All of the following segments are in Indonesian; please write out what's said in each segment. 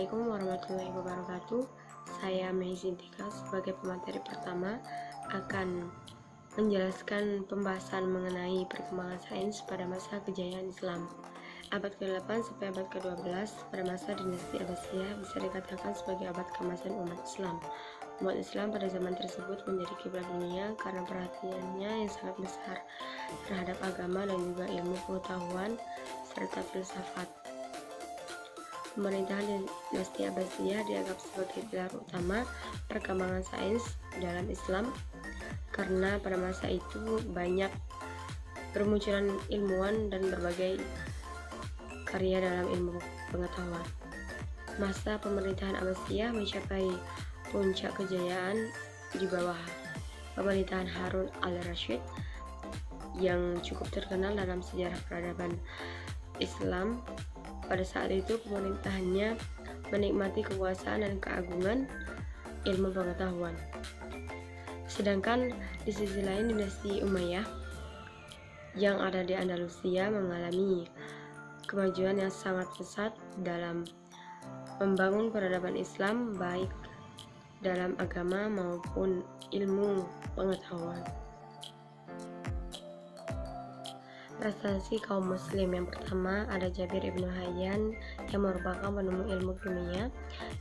Assalamualaikum warahmatullahi wabarakatuh. Saya Mei Sintika sebagai pemateri pertama akan menjelaskan pembahasan mengenai perkembangan sains pada masa kejayaan Islam abad ke-8 sampai abad ke-12. Pada masa dinasti Abbasiyah bisa dikatakan sebagai abad keemasan umat Islam. Umat Islam pada zaman tersebut menjadi kiblat dunia karena perhatiannya yang sangat besar terhadap agama dan juga ilmu pengetahuan serta filsafat. Pemerintahan dinasti Abbasiyah dianggap sebagai pilar utama perkembangan sains dalam Islam karena pada masa itu banyak bermunculan ilmuwan dan berbagai karya dalam ilmu pengetahuan. Masa pemerintahan Abbasiyah mencapai puncak kejayaan di bawah pemerintahan Harun al-Rashid yang cukup terkenal dalam sejarah peradaban Islam. Pada saat itu pemerintahannya menikmati kekuasaan dan keagungan ilmu pengetahuan. Sedangkan di sisi lain dinasti Umayyah yang ada di Andalusia mengalami kemajuan yang sangat pesat dalam membangun peradaban Islam baik dalam agama maupun ilmu pengetahuan. Prestasi kaum muslim yang pertama ada Jabir ibnu Hayyan yang merupakan penemu ilmu kimia.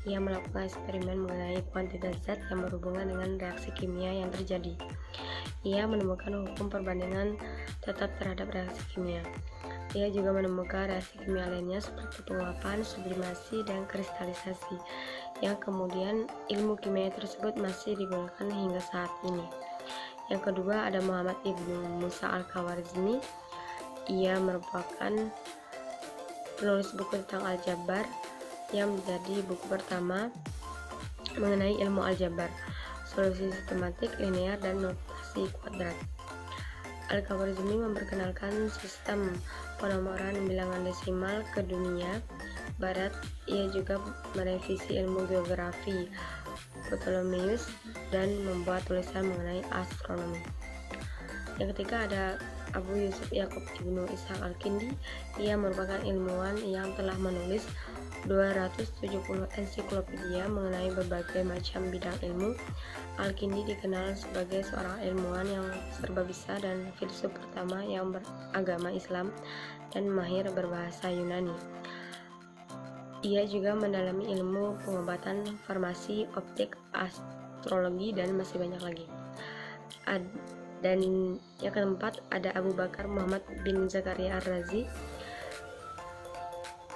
Ia melakukan eksperimen mengenai kuantitas zat yang berhubungan dengan reaksi kimia yang terjadi. Ia menemukan hukum perbandingan tetap terhadap reaksi kimia. Ia juga menemukan reaksi kimia lainnya seperti penguapan, sublimasi, dan kristalisasi yang kemudian ilmu kimia tersebut masih digunakan hingga saat ini. Yang kedua ada Muhammad ibnu Musa al-Khawarizmi. Ia merupakan penulis buku tentang aljabar yang menjadi buku pertama mengenai ilmu aljabar, solusi sistematik, linear, dan notasi kuadrat. Al-Khawarizmi memperkenalkan sistem penomoran bilangan desimal ke dunia barat. Ia juga merevisi ilmu geografi Ptolemeus dan membuat tulisan mengenai astronomi. Yang ketiga ada Abu Yusuf Yaqub ibnu Ishaq al-Kindi. Ia merupakan ilmuwan yang telah menulis 270 ensiklopedia mengenai berbagai macam bidang ilmu. Al-Kindi dikenal sebagai seorang ilmuwan yang serba bisa dan filsuf pertama yang beragama Islam dan mahir berbahasa Yunani. Ia juga mendalami ilmu pengobatan, farmasi, optik, astrologi, dan masih banyak lagi. Dan yang keempat ada Abu Bakar Muhammad bin Zakaria Ar-Razi.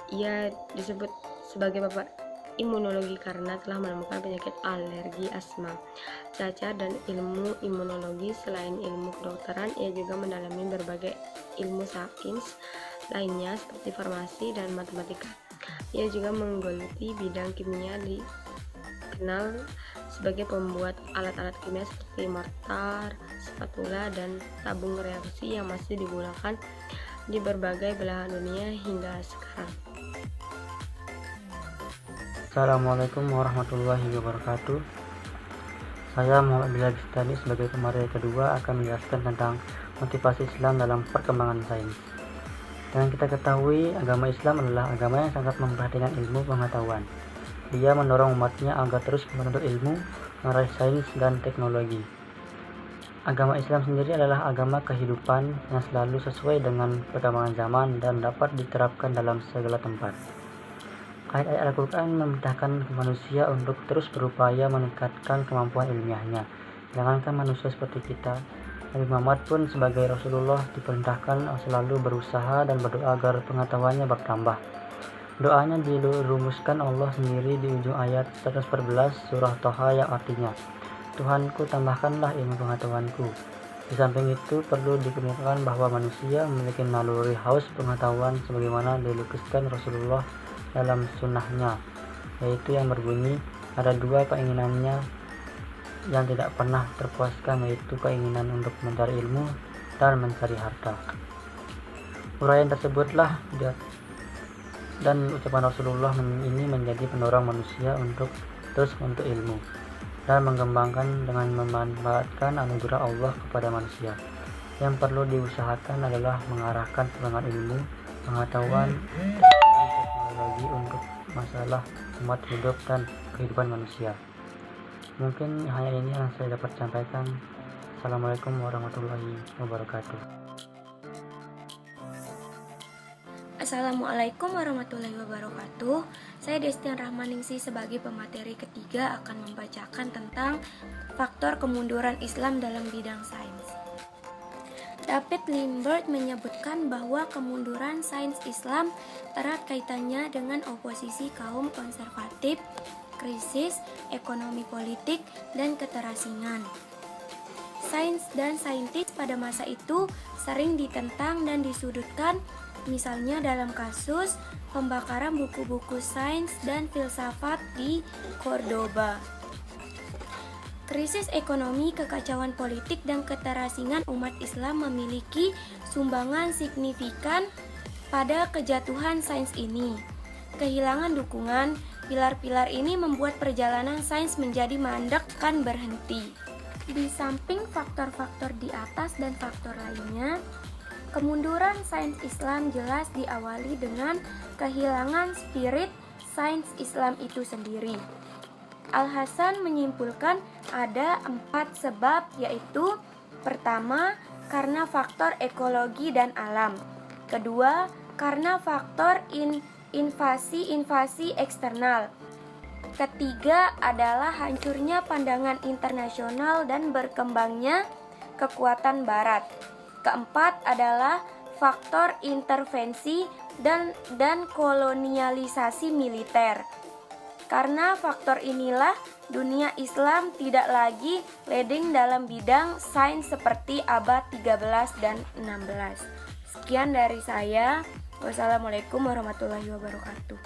Ia disebut sebagai bapak imunologi karena telah menemukan penyakit alergi, asma, cacar, dan ilmu imunologi. Selain ilmu kedokteran, ia juga mendalami berbagai ilmu sains lainnya seperti farmasi dan matematika. Ia juga menggeluti bidang kimia, dikenal sebagai pembuat alat-alat kimia seperti mortar, spatula, dan tabung reaksi yang masih digunakan di berbagai belahan dunia hingga sekarang. Assalamualaikum warahmatullahi wabarakatuh. Saya Muhammad Bilal Bistani sebagai pemateri kedua akan menjelaskan tentang motivasi Islam dalam perkembangan sains. Yang kita ketahui, agama Islam adalah agama yang sangat memperhatikan ilmu pengetahuan. Dia mendorong umatnya agar terus menuntut ilmu, meraih sains dan teknologi. Agama Islam sendiri adalah agama kehidupan yang selalu sesuai dengan perkembangan zaman dan dapat diterapkan dalam segala tempat. Ayat-ayat Al-Quran memerintahkan manusia untuk terus berupaya meningkatkan kemampuan ilmiahnya. Jangankan manusia seperti kita, Nabi Muhammad pun sebagai Rasulullah diperintahkan selalu berusaha dan berdoa agar pengetahuannya bertambah. Doanya dirumuskan Allah sendiri di ujung ayat 114 surah Thaha yang artinya, Tuhanku tambahkanlah ilmu pengetahuanku. Di samping itu perlu dikemukakan bahwa manusia memiliki naluri haus pengetahuan sebagaimana dilukiskan Rasulullah dalam sunnahnya, yaitu yang berbunyi, ada dua keinginannya yang tidak pernah terpuaskan, yaitu keinginan untuk mencari ilmu dan mencari harta. Uraian tersebutlah dan ucapan Rasulullah ini menjadi pendorong manusia untuk terus menuntut ilmu dan mengembangkan dengan memanfaatkan anugerah Allah kepada manusia. Yang perlu diusahakan adalah mengarahkan perkembangan ilmu, pengetahuan, dan teknologi untuk masalah umat hidup dan kehidupan manusia. Mungkin hanya ini yang saya dapat sampaikan. Assalamualaikum warahmatullahi wabarakatuh. Assalamualaikum warahmatullahi wabarakatuh. Saya Destian Rahmaningsih sebagai pemateri ketiga akan membacakan tentang faktor kemunduran Islam dalam bidang sains. David Lindbergh menyebutkan bahwa kemunduran sains Islam erat kaitannya dengan oposisi kaum konservatif, krisis ekonomi politik, dan keterasingan. Sains dan saintis pada masa itu sering ditentang dan disudutkan, misalnya dalam kasus pembakaran buku-buku sains dan filsafat di Cordoba. Krisis ekonomi, kekacauan politik, dan keterasingan umat Islam memiliki sumbangan signifikan pada kejatuhan sains ini. Kehilangan dukungan, pilar-pilar ini membuat perjalanan sains menjadi mandek kan berhenti. Di samping faktor-faktor di atas dan faktor lainnya, kemunduran sains Islam jelas diawali dengan kehilangan spirit sains Islam itu sendiri. Al-Hasan menyimpulkan ada 4 sebab, yaitu: pertama, karena faktor ekologi dan alam; kedua, karena faktor invasi eksternal; ketiga adalah hancurnya pandangan internasional dan berkembangnya kekuatan barat; keempat adalah faktor intervensi dan kolonialisasi militer. Karena faktor inilah dunia Islam tidak lagi leading dalam bidang sains seperti abad 13 dan 16. Sekian dari saya. Wassalamualaikum warahmatullahi wabarakatuh.